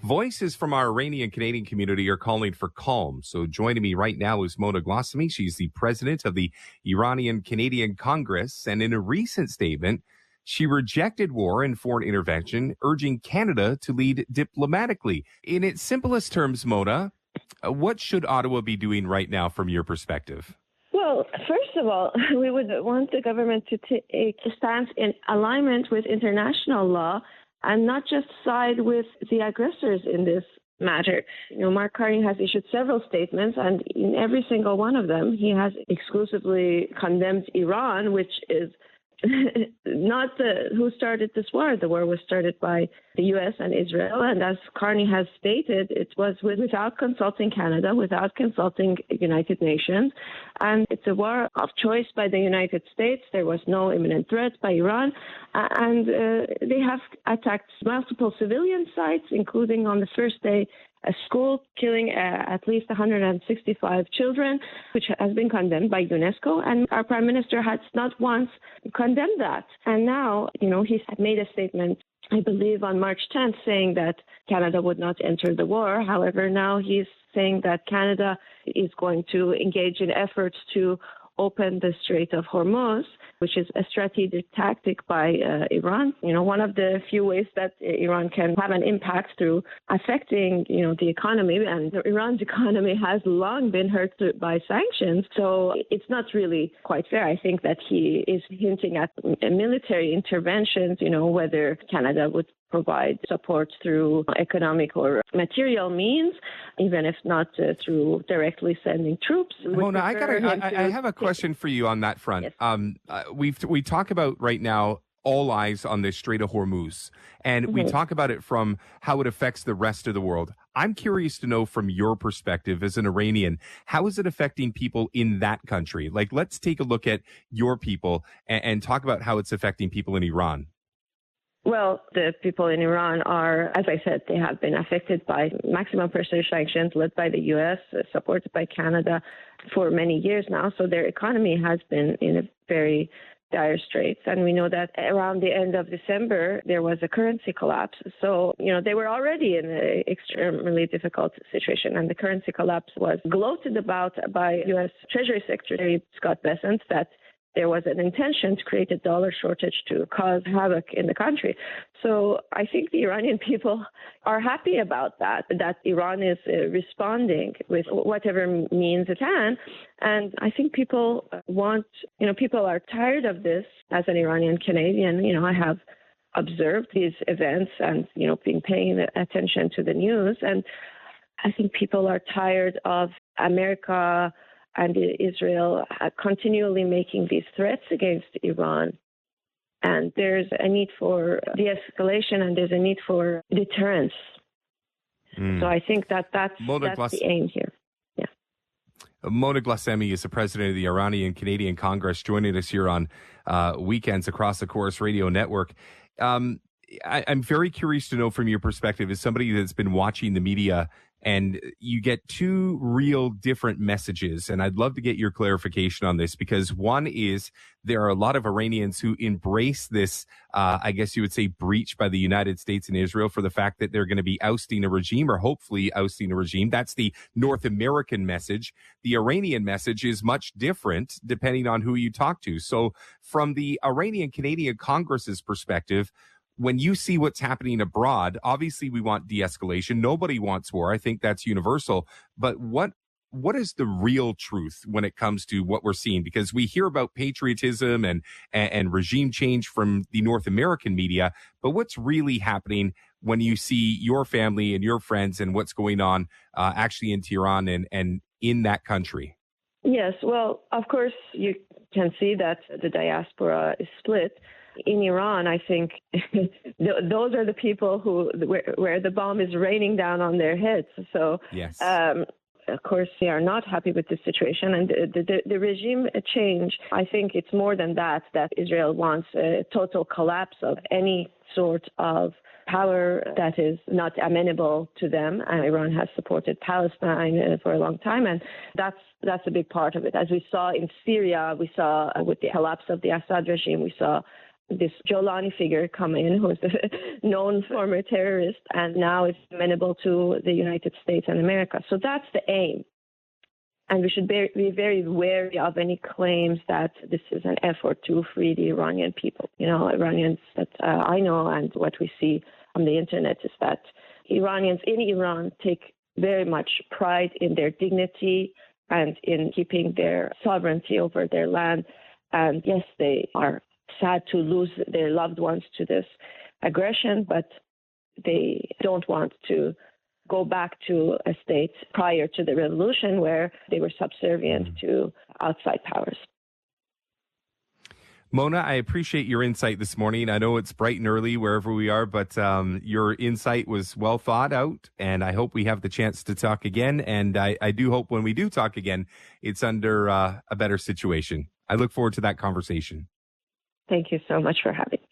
Voices from our Iranian Canadian community are calling for calm. So joining me right now is Mona Ghassemi. She's the president of the Iranian Canadian Congress. And in a recent statement, she rejected war and foreign intervention, urging Canada to lead diplomatically. In its simplest terms, Mona, what should Ottawa be doing right now from your perspective? Well, first of all, we would want the government to take a stance in alignment with international law and not just side with the aggressors in this matter. Mark Carney has issued several statements, and in every single one of them, he has exclusively condemned Iran, which is not who started this war. The war was started by the U.S. and Israel, and as Carney has stated, it was without consulting Canada, without consulting United Nations, and it's a war of choice by the United States. There was no imminent threat by Iran, and they have attacked multiple civilian sites, including on the first day a school, killing at least 165 children, which has been condemned by UNESCO. And our prime minister has not once condemned that. And now, he's made a statement, I believe, on March 10th, saying that Canada would not enter the war. However, now he's saying that Canada is going to engage in efforts to open the Strait of Hormuz, which is a strategic tactic by Iran. One of the few ways that Iran can have an impact through affecting, the economy, and Iran's economy has long been hurt by sanctions. So it's not really quite fair. I think that he is hinting at military interventions, whether Canada would provide support through economic or material means, even if not through directly sending troops. Mona, I have a question for you on that front. Yes. We talk about right now all eyes on the Strait of Hormuz, and we talk about it from how it affects the rest of the world. I'm curious to know from your perspective as an Iranian, how is it affecting people in that country? Like, let's take a look at your people and talk about how it's affecting people in Iran. Well, the people in Iran are, as I said, they have been affected by maximum pressure sanctions led by the U.S., supported by Canada for many years now. So their economy has been in a very dire straits. And we know that around the end of December, there was a currency collapse. So, they were already in an extremely difficult situation. And the currency collapse was gloated about by U.S. Treasury Secretary Scott Bessent that there was an intention to create a dollar shortage to cause havoc in the country. So I think the Iranian people are happy about that Iran is responding with whatever means it can. And I think people people are tired of this. As an Iranian Canadian, I have observed these events and, been paying attention to the news. And I think people are tired of America and Israel continually making these threats against Iran. And there's a need for de-escalation and there's a need for deterrence. So I think that's the aim here. Yeah. Mona Ghassemi is the president of the Iranian Canadian Congress, joining us here on weekends across the Chorus Radio Network. I'm very curious to know from your perspective, as somebody that's been watching the media, and you get two real different messages. And I'd love to get your clarification on this, because one is there are a lot of Iranians who embrace this, I guess you would say, breach by the United States and Israel for the fact that they're going to be ousting a regime, or hopefully ousting a regime. That's the North American message. The Iranian message is much different depending on who you talk to. So from the Iranian Canadian Congress's perspective, when you see what's happening abroad, obviously we want de-escalation. Nobody wants war. I think that's universal. But what is the real truth when it comes to what we're seeing? Because we hear about patriotism and regime change from the North American media, but what's really happening when you see your family and your friends and what's going on actually in Tehran and in that country? Yes, well, of course, you can see that the diaspora is split. In Iran, I think those are the people where the bomb is raining down on their heads. So, yes. Of course, they are not happy with the situation. And the regime change, I think it's more than that Israel wants a total collapse of any sort of power that is not amenable to them. And Iran has supported Palestine for a long time. And that's a big part of it. As we saw in Syria, we saw with the collapse of the Assad regime, we saw this Jolani figure come in, who's a known former terrorist, and now is amenable to the United States and America. So that's the aim. And we should be very wary of any claims that this is an effort to free the Iranian people. Iranians that I know and what we see on the internet is that Iranians in Iran take very much pride in their dignity and in keeping their sovereignty over their land. And yes, they are sad to lose their loved ones to this aggression, but they don't want to go back to a state prior to the revolution where they were subservient to outside powers. Mona, I appreciate your insight this morning. I know it's bright and early wherever we are, but your insight was well thought out, and I hope we have the chance to talk again. And I do hope when we do talk again, it's under a better situation. I look forward to that conversation. Thank you so much for having me.